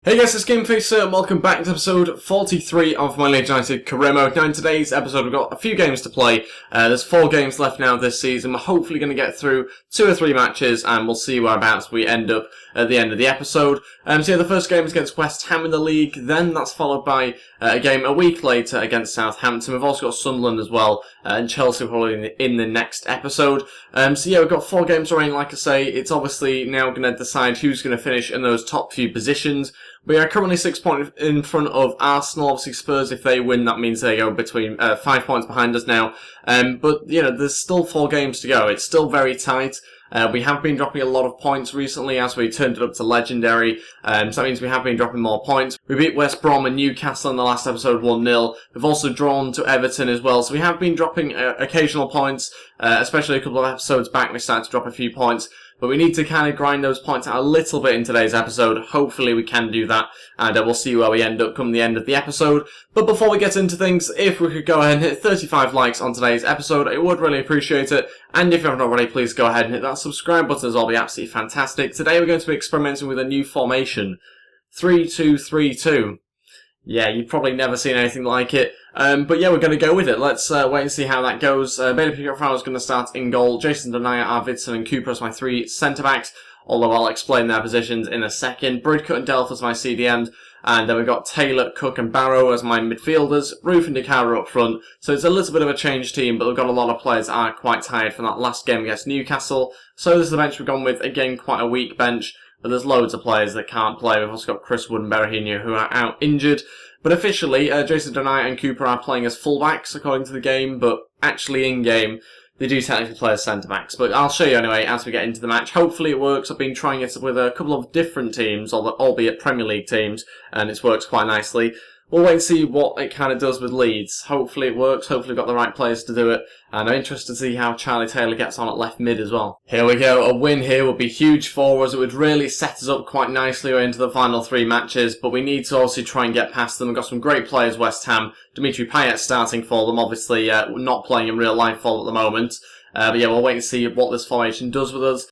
Hey guys, it's Ep43 and welcome back to episode 43 of my Leeds United career mode. Now in today's episode we've got a few games to play. There's 4 games left now this season. We're hopefully going to get through 2 or 3 matches and we'll see whereabouts we end up at the end of the episode. So yeah, the first game is against West Ham in the league, then that's followed by a game a week later against Southampton. We've also got Sunderland as well, and Chelsea probably in the next episode. So yeah, we've got 4 games remaining. Like I say, it's obviously now going to decide who's going to finish in those top few positions. We are currently 6 points in front of Arsenal. Obviously Spurs, if they win, that means they go between 5 points behind us now. But you know, there's still 4 games to go. It's still very tight. We have been dropping a lot of points recently as we turned it up to legendary. So that means we have been dropping more points. We beat West Brom and Newcastle in the last episode 1-0. We've also drawn to Everton as well. So we have been dropping occasional points, especially a couple of episodes back we started to drop a few points. But we need to kind of grind those points out a little bit in today's episode. Hopefully we can do that, and we'll see where we end up come the end of the episode. But before we get into things, if we could go ahead and hit 35 likes on today's episode, I would really appreciate it. And if you haven't already, please go ahead and hit that subscribe button as well. It'll be absolutely fantastic. Today we're going to be experimenting with a new formation. 3-2-3-2. Yeah, you've probably never seen anything like it. But yeah, we're going to go with it. Let's wait and see how that goes. Beta Pickford is going to start in goal. Jason Denayer, Arvidsson and Cooper as my 3 centre-backs, although I'll explain their positions in a second. Bridcut and Delph as my CDMs. And then we've got Taylor, Cook and Barrow as my midfielders. Roof and DeCara up front. So it's a little bit of a changed team, but we've got a lot of players that are quite tired from that last game against Newcastle. So this is the bench we've gone with. Again, quite a weak bench, but there's loads of players that can't play. We've also got Chris Wood and Berahino who are out injured. But officially, Jason Denayer and Cooper are playing as fullbacks according to the game, but actually in-game, they do technically play as centre-backs. But I'll show you anyway as we get into the match. Hopefully it works. I've been trying it with a couple of different teams, albeit Premier League teams, and it's worked quite nicely. We'll wait and see what it kind of does with Leeds. Hopefully it works. Hopefully we've got the right players to do it. And I'm interested to see how Charlie Taylor gets on at left mid as well. Here we go. A win here would be huge for us. It would really set us up quite nicely into the final 3 matches. But we need to also try and get past them. We've got some great players, West Ham. Dimitri Payet starting for them. Obviously not playing in real life for them at the moment. But yeah, we'll wait and see what this formation does with us.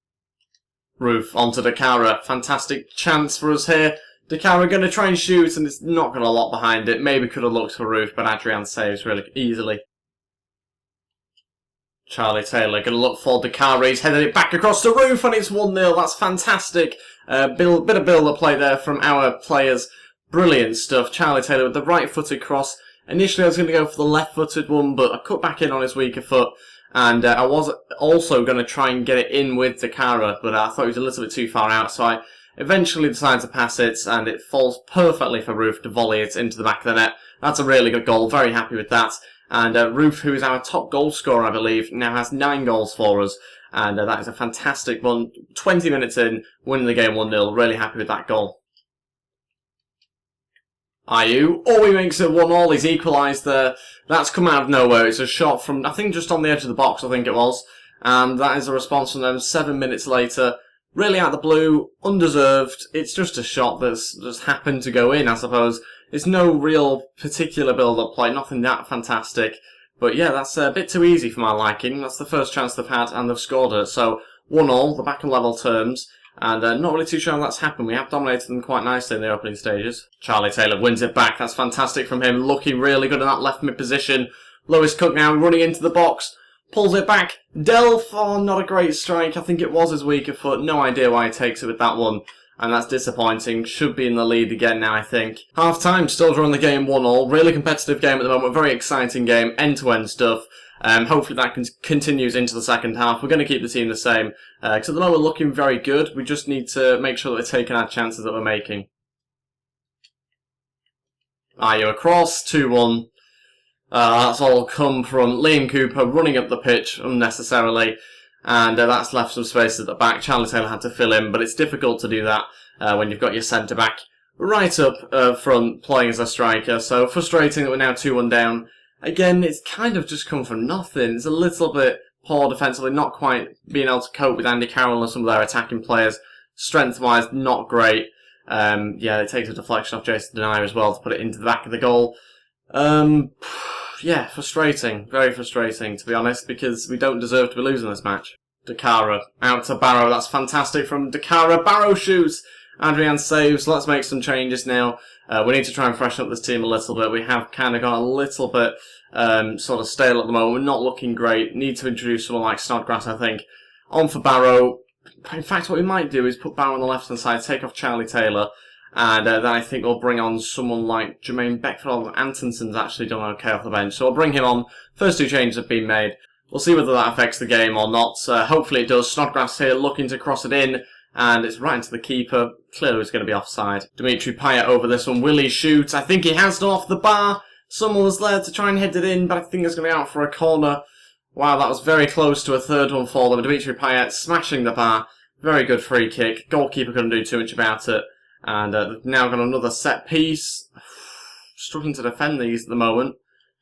Roof onto DeCara. Fantastic chance for us here. DeCara going to try and shoot, and it's not got a lot behind it. Maybe could have looked for Roof, but Adrian saves really easily. Charlie Taylor going to look for DeCara. He's headed it back across the Roof, and it's 1-0. That's fantastic. Bit of build-up play there from our players. Brilliant stuff. Charlie Taylor with the right-footed cross. Initially, I was going to go for the left-footed one, but I cut back in on his weaker foot. And I was also going to try and get it in with DeCara, but I thought he was a little bit too far out, so I eventually decides to pass it, and it falls perfectly for Roof to volley it into the back of the net. That's a really good goal. Very happy with that. And Roof, who is our top goal scorer, I believe, now has 9 goals for us. And that is a fantastic one. 20 minutes in, winning the game 1-0. Really happy with that goal. Ayew. Oh, he makes it 1-1. He's equalised there. That's come out of nowhere. It's a shot from, I think, just on the edge of the box, I think it was. And that is a response from them 7 minutes later. Really out of the blue, undeserved. It's just a shot that's just happened to go in, I suppose. It's no real particular build-up play, nothing that fantastic. But yeah, that's a bit too easy for my liking. That's the first chance they've had, and they've scored it. So, 1-1, the back on level terms. And not really too sure how that's happened. We have dominated them quite nicely in the opening stages. Charlie Taylor wins it back. That's fantastic from him. Looking really good in that left mid position. Lewis Cook now running into the box. Pulls it back. Delph, oh, not a great strike. I think it was his weaker foot. No idea why he takes it with that one. And that's disappointing. Should be in the lead again now, I think. Half time, still drawing the game 1-1. Really competitive game at the moment. Very exciting game. End-to-end stuff. Hopefully that continues into the second half. We're going to keep the team the same. Because at the moment we're looking very good. We just need to make sure that we're taking our chances that we're making. Ayew across. 2-1. That's all come from Liam Cooper running up the pitch unnecessarily, and that's left some space at the back. Charlie Taylor had to fill in, but it's difficult to do that when you've got your centre-back right up front playing as a striker, so frustrating that we're now 2-1 down. Again, it's kind of just come from nothing. It's a little bit poor defensively, not quite being able to cope with Andy Carroll and some of their attacking players. Strength-wise, not great. Yeah, it takes a deflection off Jason Denayer as well to put it into the back of the goal. Yeah, frustrating. Very frustrating, to be honest, because we don't deserve to be losing this match. DeCara out to Barrow. That's fantastic from DeCara. Barrow shoots, Adrian saves. Let's make some changes now. We need to try and freshen up this team a little bit. We have kind of got a little bit sort of stale at the moment. We're not looking great. Need to introduce someone like Snodgrass, I think. On for Barrow. In fact, what we might do is put Barrow on the left-hand side, take off Charlie Taylor, and then I think we'll bring on someone like Jermaine Beckford. Although Antonson's actually done okay off the bench, so we'll bring him on. First 2 changes have been made. We'll see whether that affects the game or not. Hopefully it does. Snodgrass here looking to cross it in, and it's right into the keeper. Clearly it's going to be offside. Dimitri Payet over this one. Will he shoot? I think he has done off the bar. Someone was there to try and head it in, but I think it's going to be out for a corner. Wow, that was very close to a third one for them. Dimitri Payet smashing the bar. Very good free kick. Goalkeeper couldn't do too much about it. And they've now got another set piece. Struggling to defend these at the moment.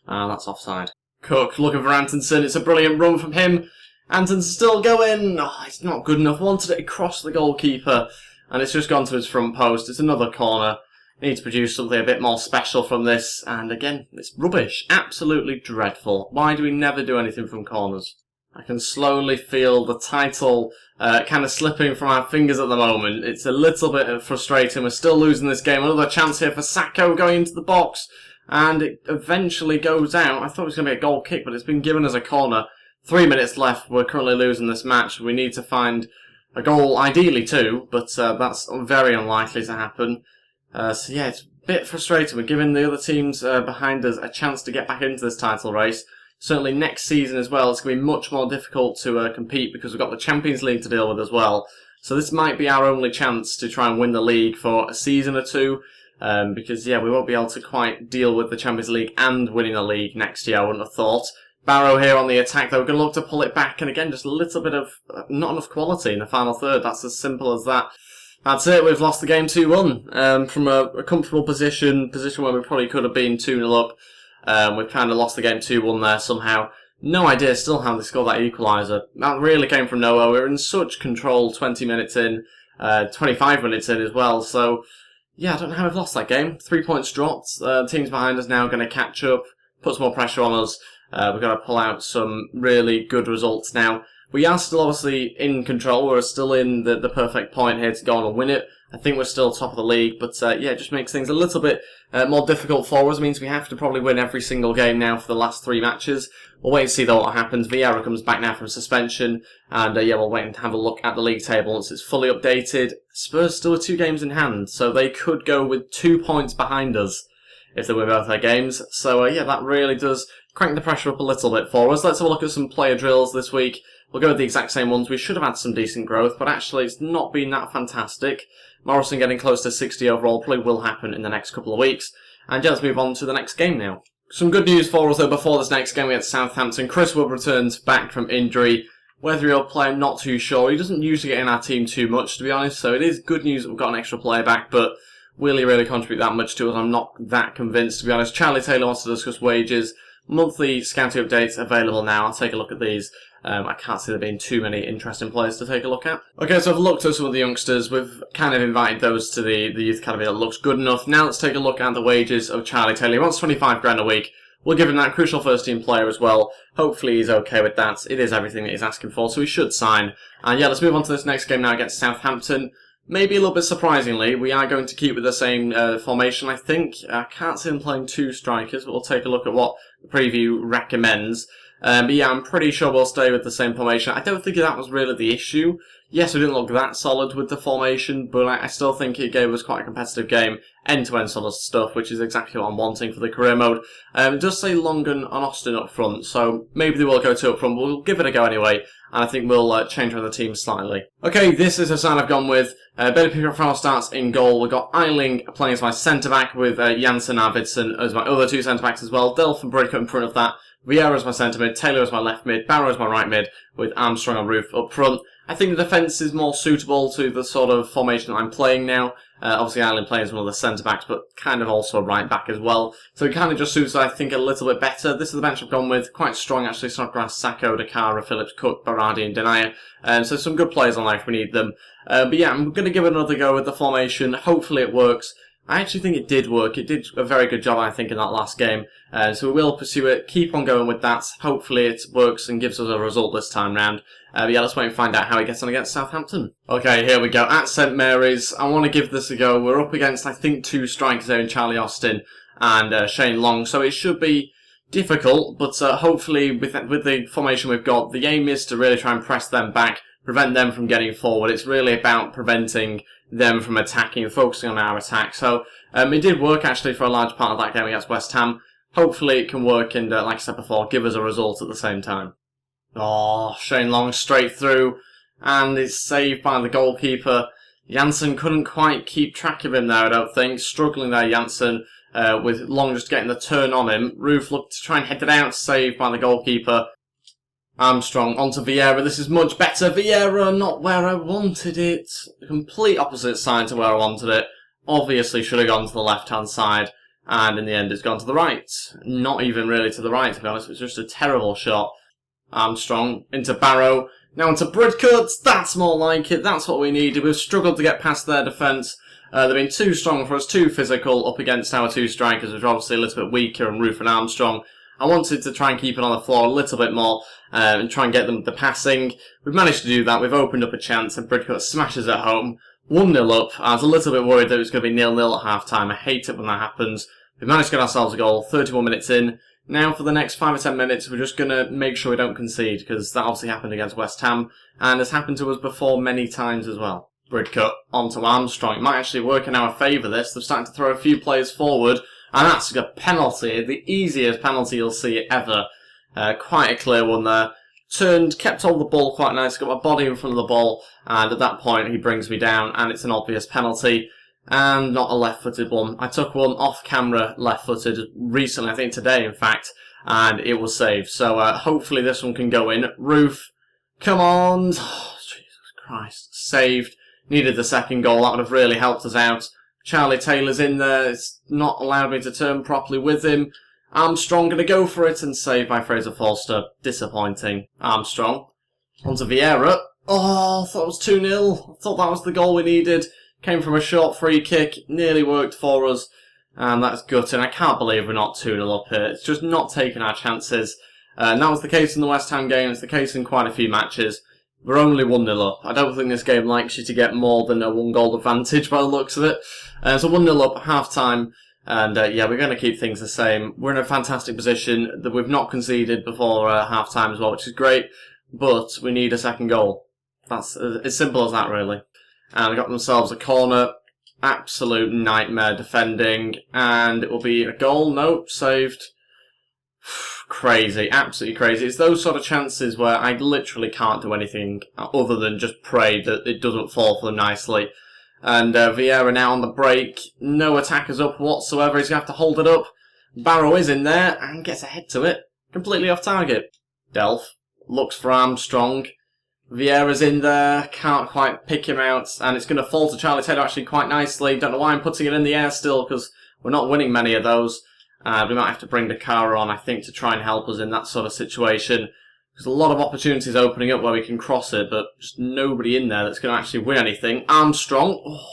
That's offside. Cook looking for Antonson. It's a brilliant run from him. Antonson's still going. Oh, it's not good enough. Wanted it across the goalkeeper. And it's just gone to his front post. It's another corner. Need to produce something a bit more special from this. And again, it's rubbish. Absolutely dreadful. Why do we never do anything from corners? I can slowly feel the title kind of slipping from our fingers at the moment. It's a little bit frustrating. We're still losing this game. Another chance here for Sacco going into the box. And it eventually goes out. I thought it was going to be a goal kick, but it's been given as a corner. 3 minutes left. We're currently losing this match. We need to find a goal, ideally 2, but that's very unlikely to happen. So yeah, it's a bit frustrating. We're giving the other teams behind us a chance to get back into this title race. Certainly next season as well, it's going to be much more difficult to compete because we've got the Champions League to deal with as well. So this might be our only chance to try and win the league for a season or 2. Because, yeah, we won't be able to quite deal with the Champions League and winning the league next year, I wouldn't have thought. Barrow here on the attack, though. We're going to look to pull it back. And again, just a little bit of not enough quality in the final third. That's as simple as that. That's it. We've lost the game 2-1. From a comfortable position where we probably could have been 2-0 up. We've kind of lost the game 2-1 there somehow. No idea still how they scored that equaliser. That really came from nowhere. We were in such control 20 minutes in, 25 minutes in as well. So, yeah, I don't know how we've lost that game. 3 points dropped. Teams behind us now going to catch up, put some more pressure on us. We've got to pull out some really good results now. We are still obviously in control. We're still in the perfect point here to go on and win it. I think we're still top of the league, but yeah, it just makes things a little bit more difficult for us. It means we have to probably win every single game now for the last 3 matches. We'll wait and see though what happens. Vieira comes back now from suspension, and yeah, we'll wait and have a look at the league table once it's fully updated. Spurs still with 2 games in hand, so they could go with 2 points behind us if they win both their games. So yeah, that really does crank the pressure up a little bit for us. Let's have a look at some player drills this week. We'll go with the exact same ones. We should have had some decent growth, but actually it's not been that fantastic. Morrison getting close to 60 overall probably will happen in the next couple of weeks. And yeah, let's move on to the next game now. Some good news for us though before this next game against Southampton. Chris Wood returns back from injury. Whether he'll play, I'm not too sure. He doesn't usually get in our team too much, to be honest, so it is good news that we've got an extra player back, but will he really contribute that much to us? I'm not that convinced, to be honest. Charlie Taylor wants to discuss wages. Monthly scouting updates available now. I'll take a look at these. I can't see there being too many interesting players to take a look at. Okay, so I've looked at some of the youngsters. We've kind of invited those to the youth academy that looks good enough. Now let's take a look at the wages of Charlie Taylor. He wants 25 grand a week. We'll give him that crucial first team player as well. Hopefully he's okay with that. It is everything that he's asking for, so he should sign. And yeah, let's move on to this next game now against Southampton. Maybe a little bit surprisingly, we are going to keep with the same formation, I think. I can't see him playing 2 strikers, but we'll take a look at what the preview recommends. But yeah, I'm pretty sure we'll stay with the same formation. I don't think that was really the issue. Yes, we didn't look that solid with the formation, but I still think it gave us quite a competitive game. End-to-end sort of stuff, which is exactly what I'm wanting for the career mode. It does say Longan and Austin up front, so maybe they will go 2 up front, but we'll give it a go anyway. And I think we'll change around the team slightly. Okay, this is a sign I've gone with. Billy Pickford starts in goal. We've got Eiling playing as my centre-back with Janssen Arvidsson as my other 2 centre-backs as well. Delph and Brick in front of that. Vieira as my centre mid, Taylor as my left mid, Barrow as my right mid, with Armstrong and Roof up front. I think the defence is more suitable to the sort of formation that I'm playing now. Obviously, Ireland plays one of the centre-backs, but kind of also a right-back as well. So it kind of just suits, I think, a little bit better. This is the bench I've gone with. Quite strong, actually. Snodgrass, Sacco, Dakara, Phillips, Cook, Berardi and Denier. So some good players on there if we need them. But yeah, I'm going to give it another go with the formation. Hopefully it works. I actually think it did work. It did a very good job, I think, in that last game. So we will pursue it, keep on going with that. Hopefully it works and gives us a result this time round. But yeah, let's wait and find out how he gets on against Southampton. Okay, here we go. At St Mary's, I want to give this a go. We're up against, I think, 2 strikers there in Charlie Austin and Shane Long, so it should be difficult, but hopefully with the formation we've got, the aim is to really try and press them back, prevent them from getting forward. It's really about preventing them from attacking and focusing on our attack. So it did work actually for a large part of that game against West Ham. Hopefully it can work and, like I said before, give us a result at the same time. Oh, Shane Long straight through, and it's saved by the goalkeeper. Janssen couldn't quite keep track of him there, I don't think. Struggling there, Janssen, with Long just getting the turn on him. Roof looked to try and head it out, saved by the goalkeeper. Armstrong onto Vieira. This is much better. Vieira, not where I wanted it. The complete opposite side to where I wanted it. Obviously should have gone to the left-hand side, and in the end it's gone to the right. Not even really to the right, to be honest. It was just a terrible shot. Armstrong into Barrow. Now into Bridcut. That's more like it. That's what we needed. We've struggled to get past their defence. They've been too strong for us, too physical up against our 2 strikers, which are obviously a little bit weaker, and Roof and Armstrong. I wanted to try and keep it on the floor a little bit more and try and get them the passing. We've managed to do that. We've opened up a chance, and Bridcut smashes it home. 1-0 up. I was a little bit worried that it was going to be 0-0 at half-time. I hate it when that happens. We've managed to get ourselves a goal, 31 minutes in. Now for the next 5 or 10 minutes, we're just going to make sure we don't concede, because that obviously happened against West Ham, and has happened to us before many times as well. Bridcut onto Armstrong. It might actually work in our favour, this. They're starting to throw a few players forward, and that's a penalty. The easiest penalty you'll see ever. Quite a clear one there. Turned, kept hold of the ball quite nice, got my body in front of the ball, and at that point he brings me down, and it's an obvious penalty. And not a left-footed one. I took one off-camera left-footed recently, I think today in fact, and it was saved. So hopefully this one can go in. Roof, come on. Oh, Jesus Christ. Saved. Needed the second goal. That would have really helped us out. Charlie Taylor's in there. It's not allowed me to turn properly with him. Armstrong going to go for it and saved by Fraser Forster. Disappointing. Armstrong. Onto Vieira. Oh, I thought it was 2-0. I thought that was the goal we needed. Came from a short free kick, nearly worked for us, and that's gutting. I can't believe we're not 2-0 up here. It's just not taking our chances. And that was the case in the West Ham game. It's the case in quite a few matches. We're only 1-0 up. I don't think this game likes you to get more than a 1-goal advantage by the looks of it. So 1-0 up, half-time, and yeah, we're going to keep things the same. We're in a fantastic position that we've not conceded before half-time as well, which is great, but we need a second goal. That's as simple as that, really. And they got themselves a corner. Absolute nightmare defending. And it will be a goal. Nope, saved. Crazy. Absolutely crazy. It's those sort of chances where I literally can't do anything other than just pray that it doesn't fall for them nicely. And Vieira now on the break. No attackers up whatsoever. He's going to have to hold it up. Barrow is in there and gets a head to it. Completely off target. Delph looks for Armstrong. Vieira's in there, can't quite pick him out, and it's going to fall to Charlie Taylor actually quite nicely. Don't know why I'm putting it in the air still, because we're not winning many of those. We might have to bring Dakara on, I think, to try and help us in that sort of situation. There's a lot of opportunities opening up where we can cross it, but just nobody in there that's going to actually win anything. Armstrong. Oh.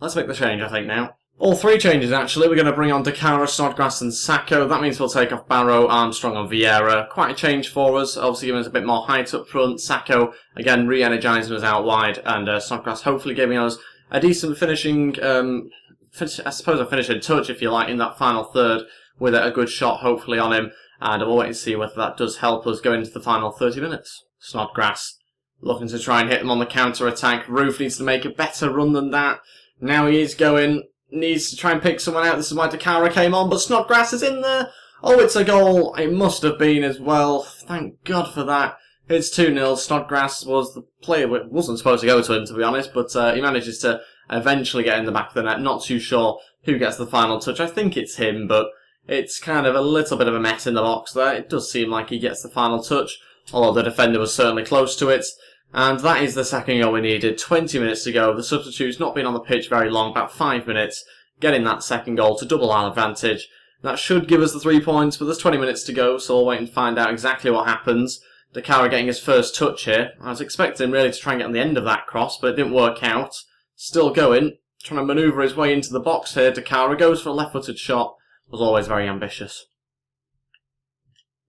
Let's make the change, I think, now. All 3 changes, actually. We're going to bring on Dakara, Snodgrass and Sacco. That means we'll take off Barrow, Armstrong and Vieira. Quite a change for us. Obviously giving us a bit more height up front. Sacco, again, re-energising us out wide. And Snodgrass hopefully giving us a decent finishing, I suppose a finishing touch, if you like, in that final third. With a good shot, hopefully, on him. And we'll wait and see whether that does help us go into the final 30 minutes. Snodgrass looking to try and hit them on the counter-attack. Roof needs to make a better run than that. Now he is going... Needs to try and pick someone out. This is why Dakara came on, but Snodgrass is in there. Oh, it's a goal. It must have been as well. Thank God for that. It's 2-0. Snodgrass was the player. It wasn't supposed to go to him, to be honest, but he manages to eventually get in the back of the net. Not too sure who gets the final touch. I think it's him, but it's kind of a little bit of a mess in the box there. It does seem like he gets the final touch, although the defender was certainly close to it. And that is the second goal we needed. 20 minutes to go. The substitute's not been on the pitch very long, about 5 minutes, getting that second goal to double our advantage. That should give us the 3 points, but there's 20 minutes to go, so we'll wait and find out exactly what happens. Dakara getting his first touch here. I was expecting really to try and get on the end of that cross, but it didn't work out. Still going. trying to manoeuvre his way into the box here. Dakara goes for a left-footed shot. Was always very ambitious.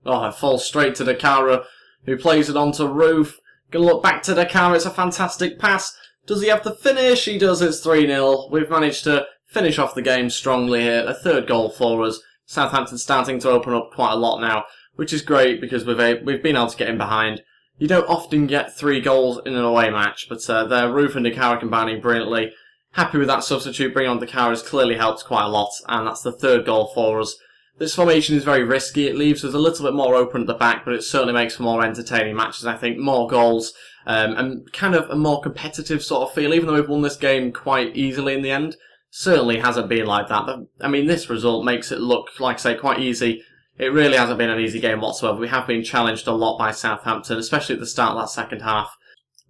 Oh, it falls straight to Dakara, who plays it onto Roof. Gonna look back to Dakara. It's a fantastic pass. Does he have the finish? He does. It's 3-0. We've managed to finish off the game strongly here. A third goal for us. Southampton starting to open up quite a lot now, which is great because we've been able to get in behind. You don't often get 3 goals in an away match, but there, Roof and Dakara combining brilliantly. Happy with that substitute. Bringing on Dakara has clearly helped quite a lot, and that's the third goal for us. This formation is very risky. It leaves us a little bit more open at the back, but it certainly makes for more entertaining matches, I think. More goals, and kind of a more competitive sort of feel, even though we've won this game quite easily in the end. Certainly hasn't been like that. But, I mean, this result makes it look, like I say, quite easy. It really hasn't been an easy game whatsoever. We have been challenged a lot by Southampton, especially at the start of that second half.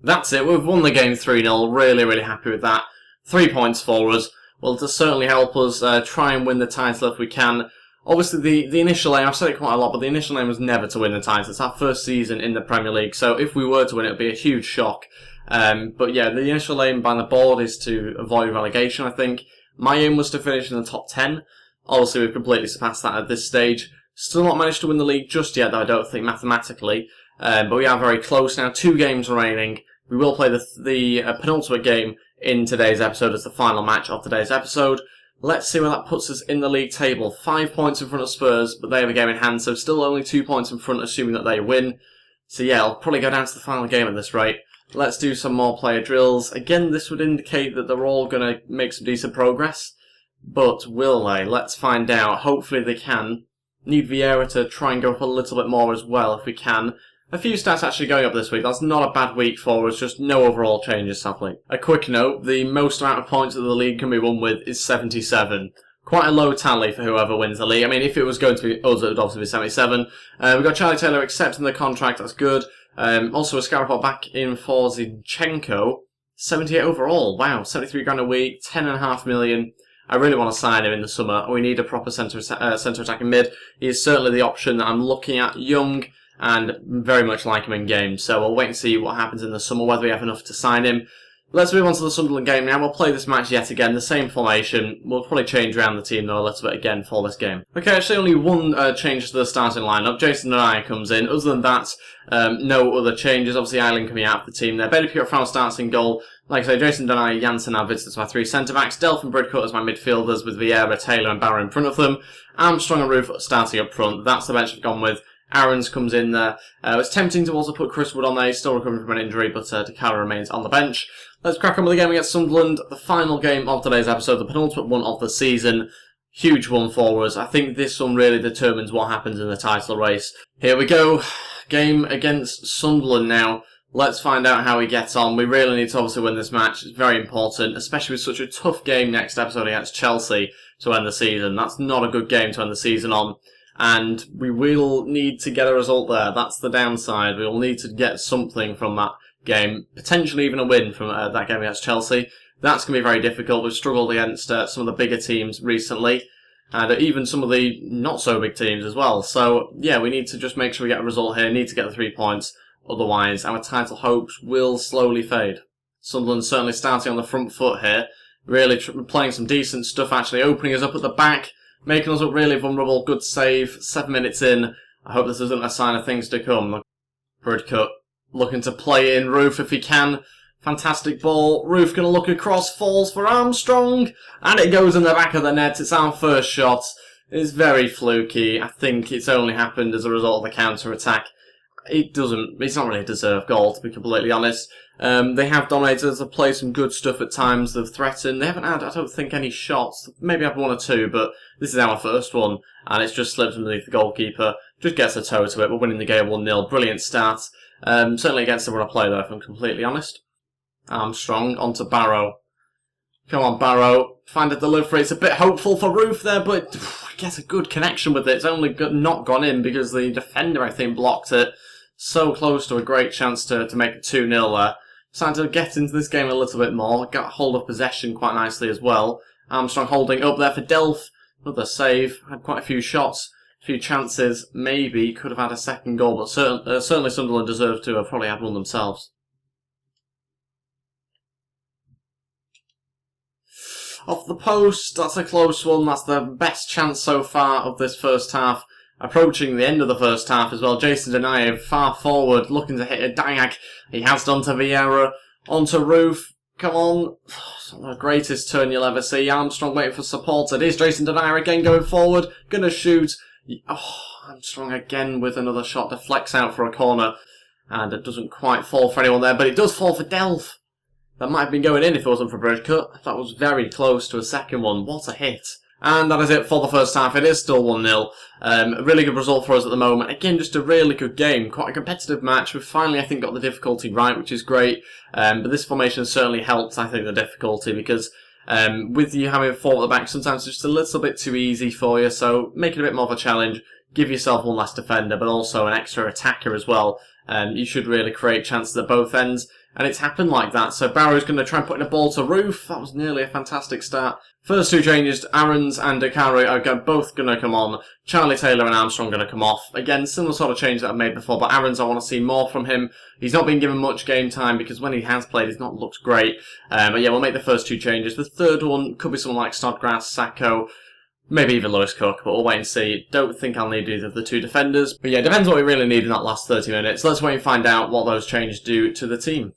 That's it. We've won the game 3-0. Really, really happy with that. 3 points for us. Will certainly help us try and win the title if we can. Obviously, the initial aim, I've said it quite a lot, but the initial aim was never to win the title. It's our first season in the Premier League, so if we were to win it, it would be a huge shock. But yeah, the initial aim by the board is to avoid relegation, I think. My aim was to finish in the top 10. Obviously, we've completely surpassed that at this stage. Still not managed to win the league just yet, though, I don't think, mathematically. But we are very close now. 2 games remaining. We will play the penultimate game in today's episode as the final match of today's episode. Let's see where that puts us in the league table. 5 points in front of Spurs, but they have a game in hand, so still only 2 points in front, assuming that they win. So yeah, I'll probably go down to the final game at this rate. Let's do some more player drills. Again, this would indicate that they're all going to make some decent progress. But will they? Let's find out. Hopefully they can. Need Vieira to try and go up a little bit more as well, if we can. A few stats actually going up this week. That's not a bad week for us, just no overall changes, sadly. A quick note, the most amount of points that the league can be won with is 77. Quite a low tally for whoever wins the league. I mean, if it was going to be us, it would obviously be 77. We've got Charlie Taylor accepting the contract, that's good. Also, a Scarpa back in for Zinchenko. 78 overall, wow, 73 grand a week, 10.5 million. I really want to sign him in the summer. We need a proper centre attacking mid. He is certainly the option that I'm looking at. Young, and very much like him in game. So we'll wait and see what happens in the summer, whether we have enough to sign him. Let's move on to the Sunderland game now. We'll play this match yet again, the same formation. We'll probably change around the team though a little bit again for this game. Okay, actually only one change to the starting lineup. Jason Denayer comes in. Other than that, no other changes. Obviously, Eiling coming out of the team there. Bailey Pure starts in goal. Like I say, Jason Denayer, Janssen, Avitz as my 3 centre-backs. Delph and Bridcut as my midfielders with Vieira, Taylor and Barrow in front of them. Armstrong and Roof starting up front. That's the bench I've gone with. Aarons comes in there. It's tempting to also put Chris Wood on there. He's still recovering from an injury, but Dakara remains on the bench. Let's crack on with the game against Sunderland. The final game of today's episode, the penultimate one of the season. Huge one for us. I think this one really determines what happens in the title race. Here we go. Game against Sunderland now. Let's find out how he gets on. We really need to obviously win this match. It's very important, especially with such a tough game next episode against Chelsea to end the season. That's not a good game to end the season on. And we will need to get a result there. That's the downside. We'll need to get something from that game. Potentially even a win from that game against Chelsea. That's going to be very difficult. We've struggled against some of the bigger teams recently. And even some of the not-so-big teams as well. So, yeah, we need to just make sure we get a result here. Need to get the 3 points. Otherwise, our title hopes will slowly fade. Sunderland certainly starting on the front foot here. Really playing some decent stuff, actually. Opening us up at the back. Making us look really vulnerable. Good save. 7 minutes in. I hope this isn't a sign of things to come. Bridcut looking to play in. Roof if he can. Fantastic ball. Roof going to look across. Falls for Armstrong. And it goes in the back of the net. It's our first shot. It's very fluky. I think it's only happened as a result of the counter-attack. It's not really a deserved goal, to be completely honest. They have dominated. They've played some good stuff at times. They've threatened. They haven't had, I don't think, any shots. Maybe had 1 or 2, but this is our first one. And it's just slipped underneath the goalkeeper. Just gets a toe to it. We're winning the game 1-0. Brilliant start. Certainly against the run of play, though, if I'm completely honest. Armstrong onto Barrow. Come on, Barrow. Find a delivery. It's a bit hopeful for Roof there, but gets a good connection with it. It's only not gone in because the defender, I think, blocked it. So close to a great chance to make it 2-0 there. Starting to get into this game a little bit more. Got hold of possession quite nicely as well. Armstrong holding up there for Delph. Another save. Had quite a few shots, a few chances. Maybe could have had a second goal, but certainly Sunderland deserved to have probably had one themselves. off the post. That's a close one. That's the best chance so far of this first half. Approaching the end of the first half as well. Jason Denayev far forward, looking to hit a diag. He has done to Vieira. Onto Roof. Come on. It's not the greatest turn you'll ever see. Armstrong waiting for support. It is Jason Denayev again going forward. Gonna shoot. Oh, Armstrong again with another shot. Deflects out for a corner. And it doesn't quite fall for anyone there, but it does fall for Delph. That might have been going in if it wasn't for Bridgecut. That was very close to a second one. What a hit. And that is it for the first half. It is still 1-0. A really good result for us at the moment. Again, just a really good game. Quite a competitive match. We've finally, I think, got the difficulty right, which is great. But this formation certainly helps, I think, the difficulty because with you having 4 at the back, sometimes it's just a little bit too easy for you. So make it a bit more of a challenge. Give yourself one less defender, but also an extra attacker as well. You should really create chances at both ends. And it's happened like that. So Barrow's going to try and put in a ball to Roof. That was nearly a fantastic start. First 2 changes, Aarons and Dakari are both going to come on. Charlie Taylor and Armstrong going to come off. Again, similar sort of change that I've made before, but Aarons, I want to see more from him. He's not been given much game time because when he has played, he's not looked great. But yeah, we'll make the first 2 changes. The third one could be someone like Snodgrass, Sacco, maybe even Lewis Cook, but we'll wait and see. Don't think I'll need either of the 2 defenders. But yeah, depends what we really need in that last 30 minutes. Let's wait and find out what those changes do to the team.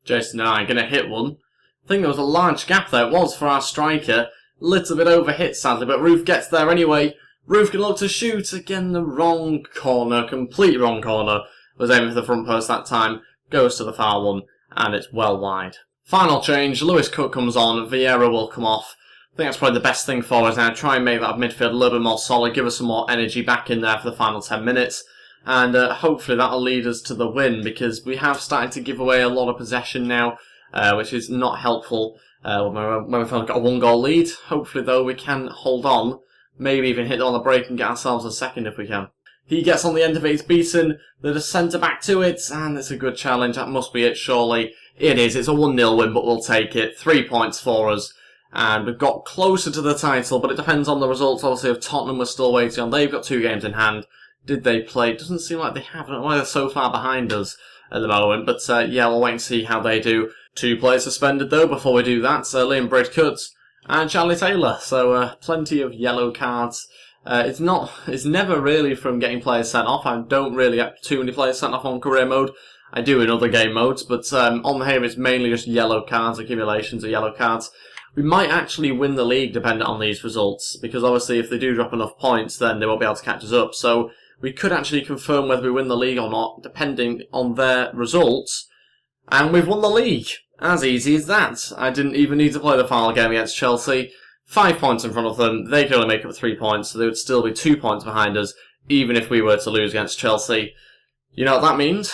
Jason and I are going to hit one. I think there was a large gap there. It was for our striker. Little bit overhit, sadly, but Roof gets there anyway. Roof can look to shoot. Again, the wrong corner. Complete wrong corner. Was aiming for the front post that time. Goes to the far one, and it's well wide. Final change. Lewis Cook comes on. Vieira will come off. I think that's probably the best thing for us now. Try and make that midfield a little bit more solid. Give us some more energy back in there for the final 10 minutes. And hopefully that'll lead us to the win because we have started to give away a lot of possession now, which is not helpful when we've only got a 1-goal lead. Hopefully, though, we can hold on, maybe even hit on the break and get ourselves a second if we can. He gets on the end of it, he's beaten, there's a centre-back to it, and it's a good challenge. That must be it, surely. It is, it's a 1-0 win, but we'll take it. 3 points for us. And we've got closer to the title, but it depends on the results, obviously, of Tottenham we're still waiting on. They've got 2 games in hand. Did they play? It doesn't seem like they have. I don't know why they're so far behind us at the moment. But yeah, we'll wait and see how they do. 2 players suspended though before we do that. Liam Bridgecut and Charlie Taylor. So plenty of yellow cards. It's never really from getting players sent off. I don't really get too many players sent off on career mode. I do in other game modes. But on here it's mainly just yellow cards, accumulations of yellow cards. We might actually win the league dependent on these results. Because obviously if they do drop enough points then they won't be able to catch us up. So we could actually confirm whether we win the league or not, depending on their results. And we've won the league. As easy as that. I didn't even need to play the final game against Chelsea. 5 points in front of them. They could only make up 3 points, so they would still be 2 points behind us, even if we were to lose against Chelsea. You know what that means?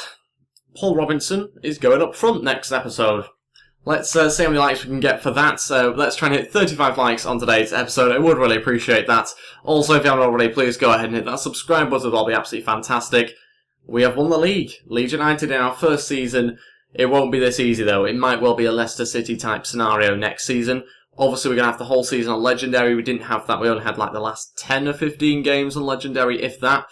Paul Robinson is going up front next episode. Let's see how many likes we can get for that. So let's try and hit 35 likes on today's episode. I would really appreciate that. Also, if you haven't already, please go ahead and hit that subscribe button. That'll be absolutely fantastic. We have won the league. Leeds United in our first season. It won't be this easy though. It might well be a Leicester City type scenario next season. Obviously, we're going to have the whole season on Legendary. We didn't have that. We only had like the last 10 or 15 games on Legendary, if that.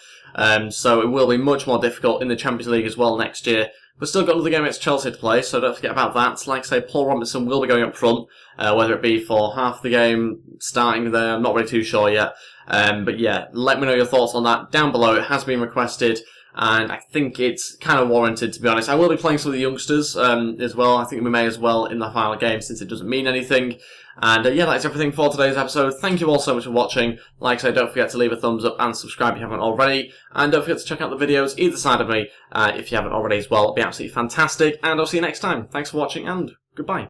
So it will be much more difficult in the Champions League as well next year. We've still got another game against Chelsea to play, so don't forget about that. Like I say, Paul Robinson will be going up front, whether it be for half the game, starting there, I'm not really too sure yet. But yeah, let me know your thoughts on that down below. It has been requested, and I think it's kind of warranted, to be honest. I will be playing some of the youngsters as well. I think we may as well in the final game, since it doesn't mean anything. And yeah, that's everything for today's episode. Thank you all so much for watching. Like I said, don't forget to leave a thumbs up and subscribe if you haven't already. And don't forget to check out the videos either side of me if you haven't already as well. It'll be absolutely fantastic. And I'll see you next time. Thanks for watching and goodbye.